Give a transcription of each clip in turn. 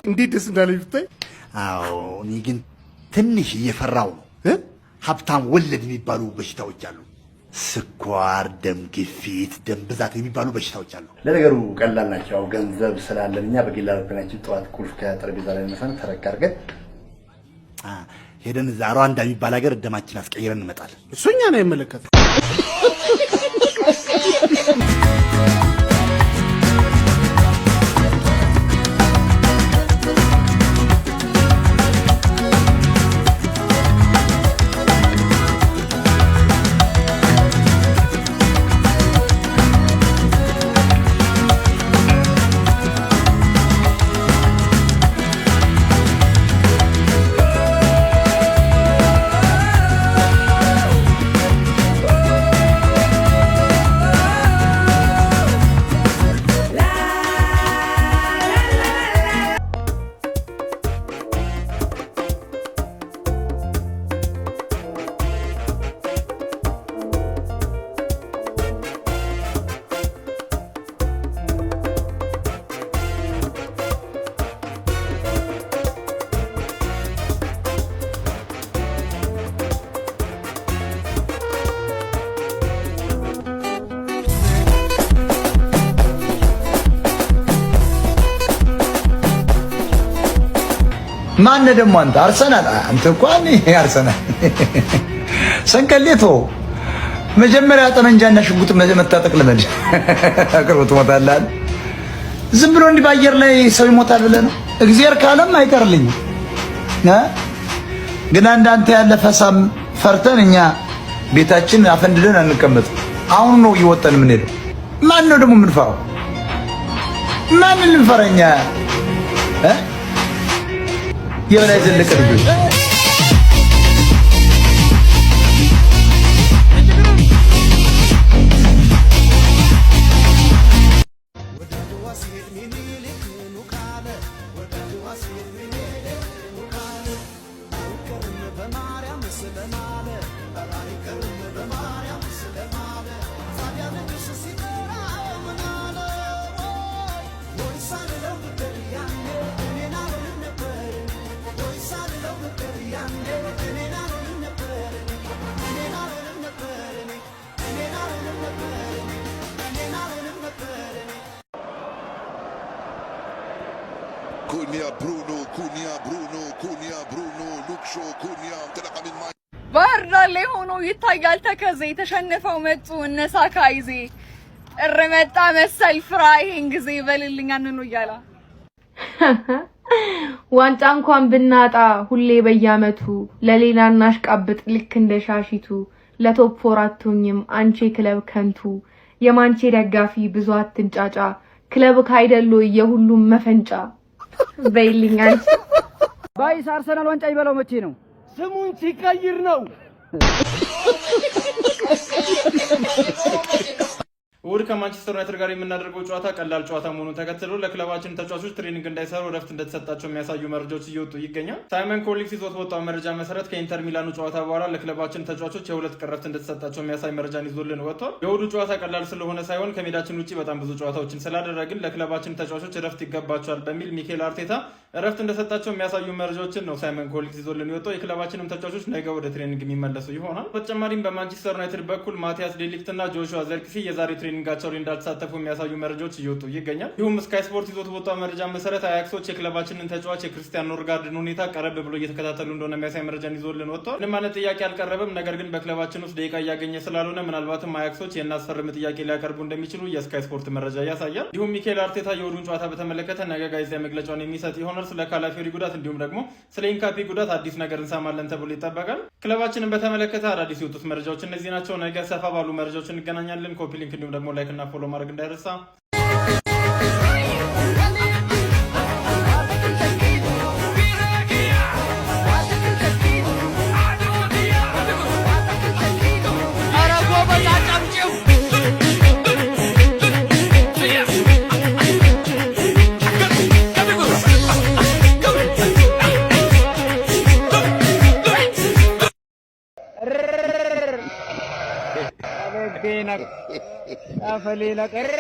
እንዴት ደስ እንዳለኝ ብታይ። አዎ እኔ ግን ትንሽ እየፈራው ነው። ሀብታም ወለድ የሚባሉ በሽታዎች አሉ። ስኳር፣ ደም ግፊት፣ ደም ብዛት የሚባሉ በሽታዎች አሉ። ለነገሩ ቀላል ናቸው። ገንዘብ ስላለን እኛ በግል አውሮፕላናችን ጠዋት ቁልፍ ከጠረጴዛ ላይ ነሳን ተረጋግጠን ሄደን እዛ ሩዋንዳ የሚባል ሀገር ደማችን አስቀይረን እንመጣለን። እሱ እኛን አይመለከትም። ማን ደሞ አንተ አርሰናል አንተ እንኳን አርሰናል ሰንቀሌቶ መጀመሪያ ጠመንጃና ሽጉጥ መታጠቅ ለመድ አቅርቦት ሞታላል። ዝም ብሎ እንዲህ ባየር ላይ ሰው ይሞታል ብለህ ነው? እግዚአብሔር ካለም አይቀርልኝ ግን አንዳንተ ያለ ፈሳም ፈርተን እኛ ቤታችን አፈንድደን አንቀመጥ። አሁን ነው ይወጣን ምን ሄደው ማን ነው ደግሞ የምንፈራው? ማን ልንፈራኛ የበላይ ዘለቀ ልጅ Bruno, Luxo, Cunha, ተለቀምን ማይ ባህር ዳር ላይ ሆኖ ይታያል ተከዜ ተሸንፈው መጡ እነሳካ ይዜ እርመጣ መሰል ፍራ ይሄን ጊዜ ይበልልኝ አንኑ ይያላ ዋንጫ እንኳን ብናጣ ሁሌ በየአመቱ ለሌላ እናሽቃብጥ ልክ እንደ ሻሺቱ ለቶፕ ፎር አትሆኝም አንቺ ክለብ ከንቱ የማንቼ ደጋፊ ብዙ አትንጫጫ ክለብ ካይደሎ የሁሉም መፈንጫ በይልኛል ባይስ አርሰናል ዋንጫ ይበላው መቼ ነው? ስሙን ሲቀይር ነው። እሑድ ከማንቸስተር ዩናይትድ ጋር የምናደርገው ጨዋታ ቀላል ጨዋታ መሆኑን ተከትሎ ለክለባችን ተጫዋቾች ትሬኒንግ እንዳይሰሩ ረፍት እንደተሰጣቸው የሚያሳዩ መረጃዎች እየወጡ ይገኛል። ሳይመን ኮሊንስ ይዞት በወጣው መረጃ መሰረት ከኢንተር ሚላኑ ጨዋታ በኋላ ለክለባችን ተጫዋቾች የሁለት ቀን ረፍት እንደተሰጣቸው የሚያሳይ መረጃን ይዞልን ወጥቷል። የእሑዱ ጨዋታ ቀላል ስለሆነ ሳይሆን ከሜዳችን ውጪ በጣም ብዙ ጨዋታዎችን ስላደረግን ለክለባችን ተጫዋቾች ረፍት ይገባቸዋል በሚል ሚኬል አርቴታ ረፍት እንደሰጣቸው የሚያሳዩ መረጃዎችን ነው ሳይመን ኮሊንስ ይዞልን የወጣው። የክለባችንም ተጫዋቾች ነገ ወደ ትሬኒንግ የሚመለሱ ይሆናል። በተጨማሪም በማንቸስተር ዩናይትድ በኩል ማቲያስ ዴሊክት እና ጆሹዋ ዘርክሲ የዛሬ ትሬኒንጋቸው ላይ እንዳልተሳተፉ የሚያሳዩ መረጃዎች እየወጡ ይገኛል። ይሁም ስካይ ስፖርት ይዞት በወጣው መረጃ መሰረት አያክሶች የክለባችንን ተጫዋች የክርስቲያን ኖርጋርድን ሁኔታ ቀረብ ብሎ እየተከታተሉ እንደሆነ የሚያሳይ መረጃን ይዞልን ወጥቷል። ምንም አይነት ጥያቄ አልቀረበም። ነገር ግን በክለባችን ውስጥ ደቂቃ እያገኘ ስላልሆነ ምናልባትም አያክሶች የናስፈርም ጥያቄ ሊያቀርቡ እንደሚችሉ የስካይ ስፖርት መረጃ ያሳያል። ይሁም ሚኬል አርቴታ የእሑዱን ጨዋታ በተመለከተ ነገ ጋዜጣዊ መግለጫውን የሚሰጥ ይሆናል። ስለ ካላፊዮሪ ጉዳት እንዲሁም ደግሞ ስለ ኢንካፒ ጉዳት አዲስ ነገር እንሰማለን ተብሎ ይጠበቃል። ክለባችንን በተመለከተ አዳዲስ የወጡት መረጃዎች እነዚህ ናቸው። ነገ ሰፋ ባሉ መረጃዎች እንገናኛለን። ኮፒ ሊንክ እንዲሁም ደግሞ ላይክ እና ፎሎ ማድረግ እንዳይረሳ። ፈሌላ ቀር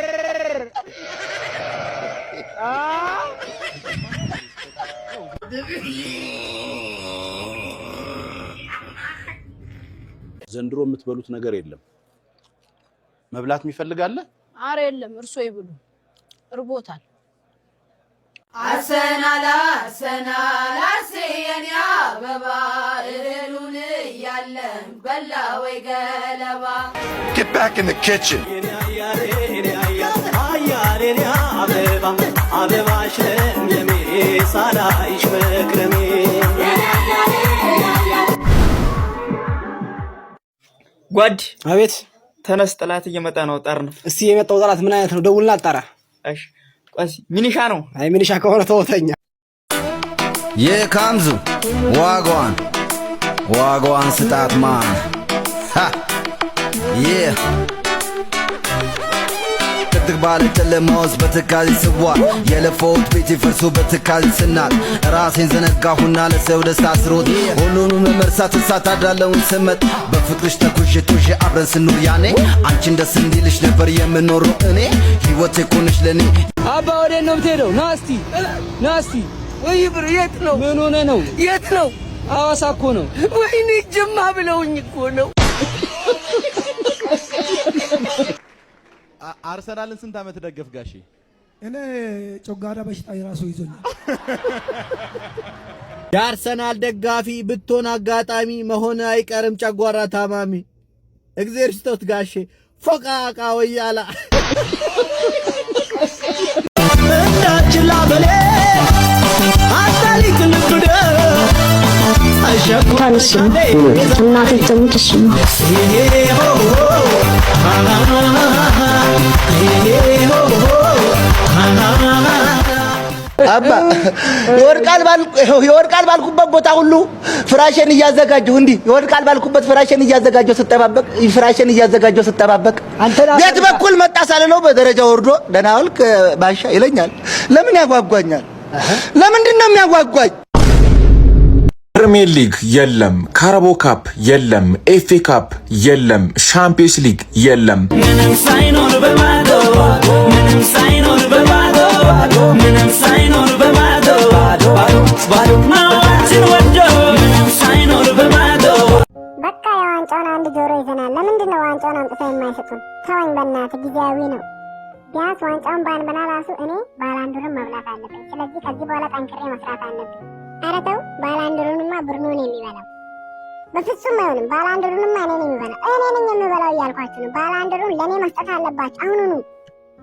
ዘንድሮ የምትበሉት ነገር የለም። መብላት የሚፈልጋለ? አረ የለም፣ እርሶ ይብሉ። እርቦታል። አርሰናል አርሰናል አርሰን ያበባ እህሉን ያለን በላ ወይ ገለባ Get back in the kitchen. ጓድ አቤት። ተነስ፣ ጠላት እየመጣ ነው። ጠርን እስቲ የመጣው ጠላት ምን አይነት ነው? ደውልና አጣራ። እሺ ቆይ፣ ሚኒሻ ነው። አይ ሚኒሻ ከሆነ ተወተኛ። የካምዙ ዋጓን ስጣት ማን ጥቅጥቅ ባለ ጨለማ ውስጥ በትካዜ ስዋል የለፈውት ቤት ፈርሶ በትካዜ ስናል ራሴን ዘነጋሁና ለሰው ደስታ ስሮት ሁሉንም ለመርሳት እሳታዳለውን ስመጥ በፍቅርሽ ተኩሽ ቶሽ አብረን ስኑር ያኔ አንቺን ደስ እንዲልሽ ነበር የምኖረው እኔ ህይወቴ ኮንሽ ለኔ። አባ ወዴት ነው የምትሄደው? ናስቲ ወይ ብር የት ነው? ምን ሆነ ነው? የት ነው? ሐዋሳ እኮ ነው። ወይኔ ጅማ ብለውኝ እኮ ነው። አርሰናልን ስንት ዓመት ደገፍ ጋሼ? እኔ ጮጋራ በሽታ የራሱ ይዞኛል። የአርሰናል ደጋፊ ብትሆን አጋጣሚ መሆን አይቀርም ጨጓራ ታማሚ። እግዚአብሔር ይስጥዎት ጋሼ ፎቃቃ ወያላ እንዳችላ በለ አታሊክ ልብደ ታንሽ እናቴ ተሙትሽ አባ ይወድቃል ባልኩበት ቦታ ሁሉ ፍራሽን እያዘጋጀሁ እንዲህ ይወድቃል ባልኩበት ፍራሽን እያዘጋጀሁ ስጠባበቅ ቤት በኩል መጣ ሳልለው በደረጃ ወርዶ ደህና ዋልክ ባሻ ይለኛል። ለምን ያጓጓኛል? ለምንድን ነው የሚያጓጓኝ? ፕሪሚየር ሊግ የለም፣ ካራቦ ካፕ የለም፣ ኤፍኤ ካፕ የለም፣ ሻምፒዮንስ ሊግ የለም። ምንም ሳይኖር በባዶ ማዋችን ወዶ ምንም ሳይኖር በባዶ በቃ የዋንጫውን አንድ ጆሮ ይዘናል። ለምንድን ነው ዋንጫውን አምጥተው የማይሰጡን? ተወኝ በእናትህ፣ ጊዜያዊ ነው። ቢያንስ ዋንጫውን ባንበላ ራሱ እኔ ባላንዱርን መብላት አለብኝ። ስለዚህ ከዚህ በኋላ ጠንክሬ መስራት አለብኝ። ኧረ ተው፣ ባላንዱሩንማ ብሩኖ ነው የሚበላው። በፍጹም አይሆንም። ባላንዱሩንማ እኔ ነኝ የሚበላው። እኔ ነኝ የምበላው እያልኳችሁ ነው። ባላንዱሩን ለእኔ መስጠት አለባችሁ አሁኑኑ።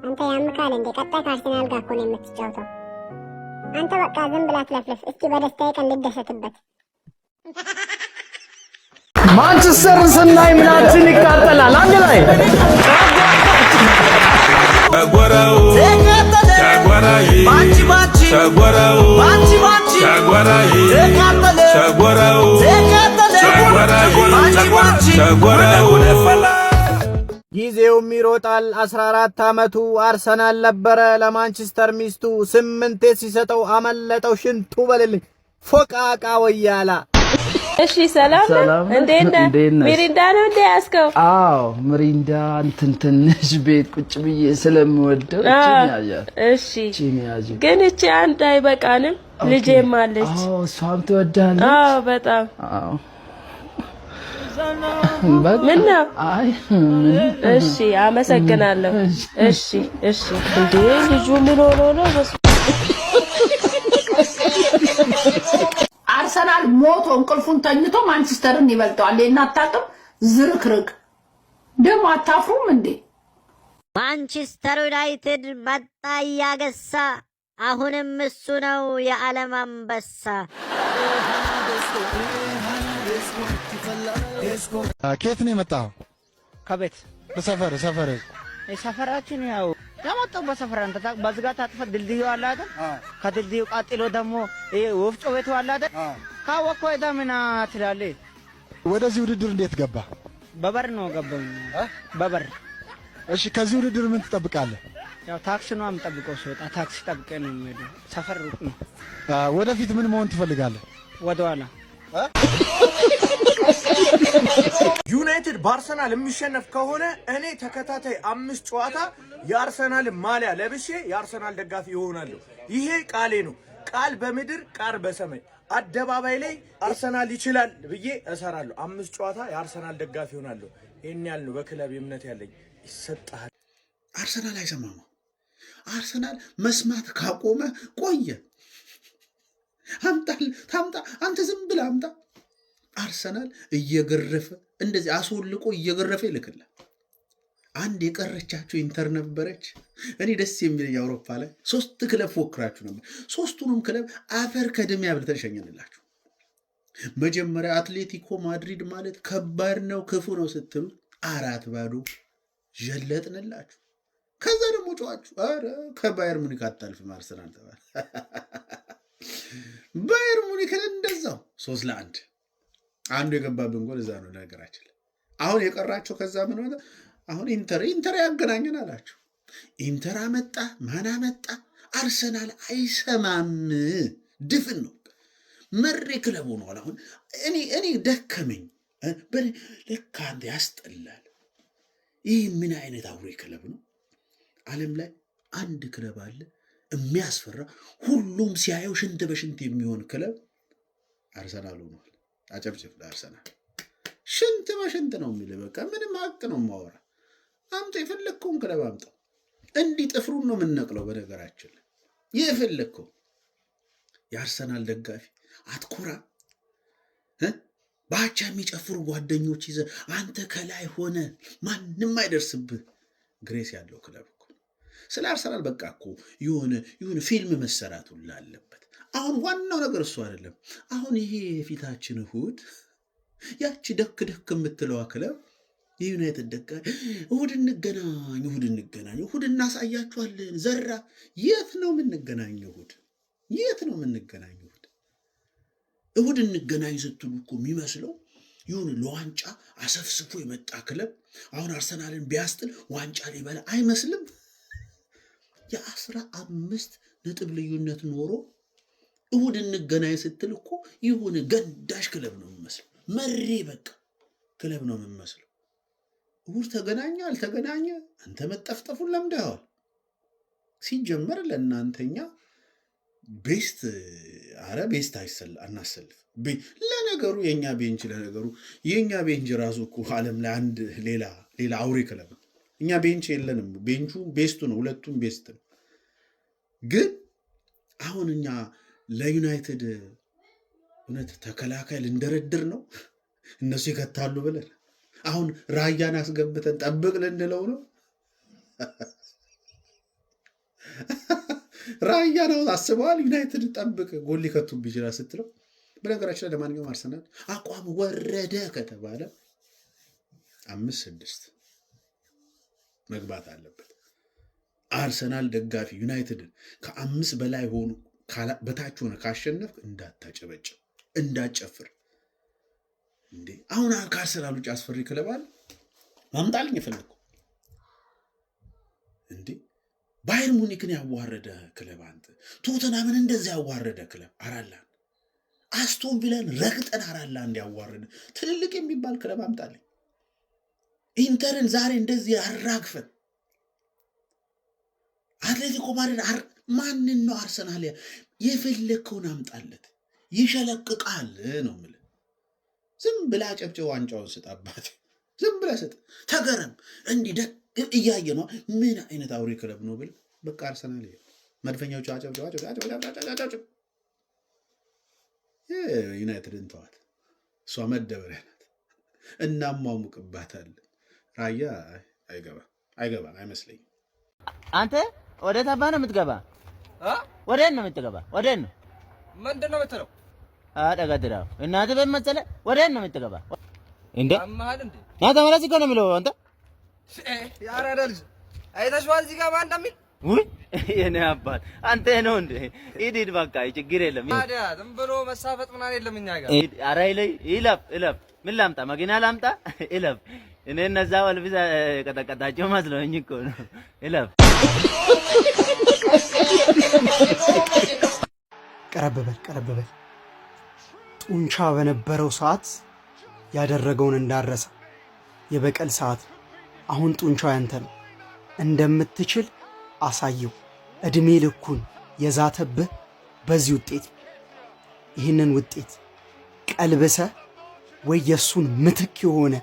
አንተ ያምካል እንዴ? ቀጣይ ከአርሰናል ጋር እኮ ነው የምትጫወተው። አንተ በቃ ዝም ብላ ትለፍለፍ። እስኪ በደስታዬ ቀን ልደሰትበት። ማንቸስተር ስናይ ምናችን ይቃጠላል። አንድ ላይ ጊዜውም ይሮጣል 14 ዓመቱ አርሰናል ነበረ ለማንቸስተር ሚስቱ 8 ሲሰጠው አመለጠው ሽንቱ በልልኝ ፎቃቃ ወያላ። እሺ ሰላም እንዴት ነህ? ሚሪንዳ ነው እንዴ ያስከው? አዎ ሚሪንዳ እንትን ትንሽ ቤት ቁጭ ብዬ ስለምወደው እሺ ግን እቺ አንድ አይበቃንም? ልጄም አለች። አዎ እሷም ትወዳለች። አዎ በጣም አዎ። ምን ነው? አይ እሺ አመሰግናለሁ። እሺ እንዴ ልጁ ምን ሆኖ ነው? አርሰናል ሞቶ እንቅልፉን ተኝቶ ማንቸስተርን ይበልጠዋል። እናታጥም ዝርክርክ ደሞ አታፍሩም እንዴ? ማንቸስተር ዩናይትድ መጣ እያገሳ፣ አሁንም እሱ ነው የዓለም አንበሳ። ከየት ነው የመጣው? ከቤት ሰፈራችን ያው ያመጣው በሰፈራ እንተ በዝጋታ ታጥፈ ድልድዩ አለ አይደል? ከድልድዩ ቀጥሎ ደግሞ ወፍጮ ቤቱ አለ አይደል? ካወቅኩ ምን ትላለህ? ወደዚህ ውድድር እንዴት ገባ? በበር ነው ገባኝ። በበር። እሺ ከዚህ ውድድር ምን ትጠብቃለህ? ያው ታክሲ ነው የምጠብቀው። ስወጣ ታክሲ ጠብቄ ነው የምሄደው። ሰፈር ሩቅ ነው። ወደፊት ምን መሆን ትፈልጋለህ? ወደኋላ ዩናይትድ በአርሰናል የሚሸነፍ ከሆነ እኔ ተከታታይ 5 ጨዋታ የአርሰናል ማሊያ ለብሼ የአርሰናል ደጋፊ ይሆናለሁ። ይሄ ቃሌ ነው። ቃል በምድር ቃል በሰማይ አደባባይ ላይ አርሰናል ይችላል ብዬ እሰራለሁ። 5 ጨዋታ የአርሰናል ደጋፊ ይሆናለሁ። ይሄን ያህል ነው በክለብ እምነት ያለኝ። ይሰጣል። አርሰናል አይሰማም። አርሰናል መስማት ካቆመ ቆየ። ታምጣ አንተ ዝም ብለህ አምጣ። አርሰናል እየገረፈ እንደዚህ አስወልቆ እየገረፈ ይልክላል። አንድ የቀረቻቸው ኢንተር ነበረች። እኔ ደስ የሚለኝ አውሮፓ ላይ 3 ክለብ ፎክራችሁ ነበር። 3ቱንም ክለብ አፈር ከድሜ አብልተን ሸኘንላችሁ። መጀመሪያ አትሌቲኮ ማድሪድ ማለት ከባድ ነው ክፉ ነው ስትሉ 4-0 ጀለጥንላችሁ። ከዛ ደግሞ ጨዋችሁ አረ ከባየር ሙኒክ አታልፍም አርሰናል ተባለ። ባየር ሙኒክን እንደዛው 3-1 አንዱ የገባብን ጎል እዛ ነው ነገራችን። አሁን የቀራቸው ከዛ ምን ማለት አሁን ኢንተር ያገናኘን አላችሁ። ኢንተር አመጣ ማን አመጣ? አርሰናል አይሰማም። ድፍን ነው መሬ ክለብ ሆኗል። አሁን እኔ ደከመኝ። ለካ አንተ ያስጠላል። ይህ ምን አይነት አውሬ ክለብ ነው? ዓለም ላይ አንድ ክለብ አለ የሚያስፈራ ሁሉም ሲያየው ሽንት በሽንት የሚሆን ክለብ አርሰናል ሆኗል። አጨብጭብ ለአርሰናል። ሽንት በሽንት ነው የሚል በቃ ምንም ሀቅ ነው ማወራ። አምጣ የፈለግከውን ክለብ አምጣው። እንዲህ ጥፍሩን ነው የምንነቅለው። በነገራችን ላይ የፈለግከው የአርሰናል ደጋፊ አትኮራ። ባቻ የሚጨፍሩ ጓደኞች ይዘ አንተ ከላይ ሆነ ማንም አይደርስብህ። ግሬስ ያለው ክለብ እኮ ስለ አርሰናል በቃ እኮ የሆነ ፊልም መሰራት ሁሉ አለበት። አሁን ዋናው ነገር እሱ አይደለም። አሁን ይሄ የፊታችን እሁድ ያቺ ደክ የምትለዋ ክለብ የዩናይትድ ደጋፊ እሁድ እንገናኝ፣ እሁድ እናሳያችኋለን። ዘራ የት ነው የምንገናኘው? እሁድ እንገናኝ ስትሉ እኮ የሚመስለው ይሁን ለዋንጫ አሰፍስፎ የመጣ ክለብ አሁን አርሰናልን ቢያስጥል ዋንጫ ሊበላ አይመስልም። የ15 ነጥብ ልዩነት ኖሮ እሁድ እንገናኝ ስትል እኮ ይሁን ገዳሽ ክለብ ነው የሚመስለው። መሬ በቃ ክለብ ነው የሚመስለው። እሁድ ተገናኘ አልተገናኘ አንተ መጠፍጠፉን ለምደዋል። ሲጀመር ለእናንተኛ ቤስት አናሰልፍ። ለነገሩ የኛ ቤንች ራሱ እኮ ዓለም ላይ አንድ ሌላ አውሬ ክለብ ነው። እኛ ቤንች የለንም። ቤንቹ ቤስቱ ነው፣ ሁለቱም ቤስት ነው። ግን አሁን እኛ ለዩናይትድ እውነት ተከላካይ ልንደረድር ነው እነሱ ይከታሉ ብለን አሁን ራያን አስገብተን ጠብቅ ልንለው ነው። ራያ ነው አስበዋል። ዩናይትድ ጠብቅ ጎል ሊከቱብ ይችላል ስትለው። በነገራችን ላይ ለማንኛውም አርሰናል አቋም ወረደ ከተባለ 5-6 መግባት አለበት። አርሰናል ደጋፊ ዩናይትድን ከ5 በላይ ሆኑ በታች ሆነ ካሸነፍ እንዳታጨበጭብ እንዳጨፍር። እንዴ አሁን ከአርሰናል ውጭ አስፈሪ ክለብ አለ? ማምጣልኝ የፈለግኩ እንዴ ባየር ሙኒክን ያዋረደ ክለብ አንተ፣ ቶተናምን እንደዚህ ያዋረደ ክለብ አራላን፣ አስቶን ቪላን ረግጠን አራላን ያዋረደ ትልልቅ የሚባል ክለብ አምጣልኝ። ኢንተርን ዛሬ እንደዚህ አራግፈን አትሌቲኮ ማድሪድ ማንን ነው አርሰናል የፈለግከውን አምጣለት ይሸለቅቃል ነው የምልህ። ዝም ብላ ጨብጨብ ዋንጫውን ስጥ አባቴ፣ ዝም ብላ ስጥ፣ ተገረም። እንዲህ ደግ እያየ ነው ምን አይነት አውሬ ክለብ ነው ብል በቃ አርሰናል መድፈኛዎቹ አጨብጨብ። ዩናይትድን ተዋት፣ እሷ መደበሪያ ናት። እናሟሙቅባታለን። ራያ አይገባም አይመስለኝም። አንተ ወዴት አባ ነው የምትገባ? ወዴት ነው የምትገባ? ወዴት ነው? ምንድን ነው የምትለው? አደጋድራው እናትህ ቤት መሰለህ። ወዴት ነው የምትገባ? እንዴ አማሃል እንዴ? ና ተመለስ እኮ ነው የሚለው አንተ። ያራዳ ልጅ አይተሽዋል እዚህ ጋር ማን እንደሚል? ውይ የኔ አባት አንተ ነው እንዴ? ሂድ በቃ ችግር የለም። ታዲያ ዝም ብሎ መሳፈጥ ምናምን የለም እኛ ጋር። ኧረ ይለፍ። ምን ላምጣ? መኪና ላምጣ? ይለፍ። እኔ እነዛ ወልፊዛ ቀጠቀጣቸው መስሎኝ እኮ ነው። ይለፍ። ቀረብ በል ጡንቻ በነበረው ሰዓት ያደረገውን እንዳረሰ የበቀል ሰዓት አሁን ጡንቻው ያንተ ነው። እንደምትችል አሳየው። እድሜ ልኩን የዛተብህ በዚህ ውጤት ይህንን ውጤት ቀልብሰ ወይ የሱን ምትክ የሆነ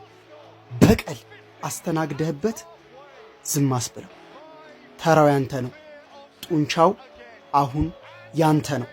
በቀል አስተናግደህበት ዝም አስብለው። ተራው ያንተ ነው። ጡንቻው አሁን ያንተ ነው።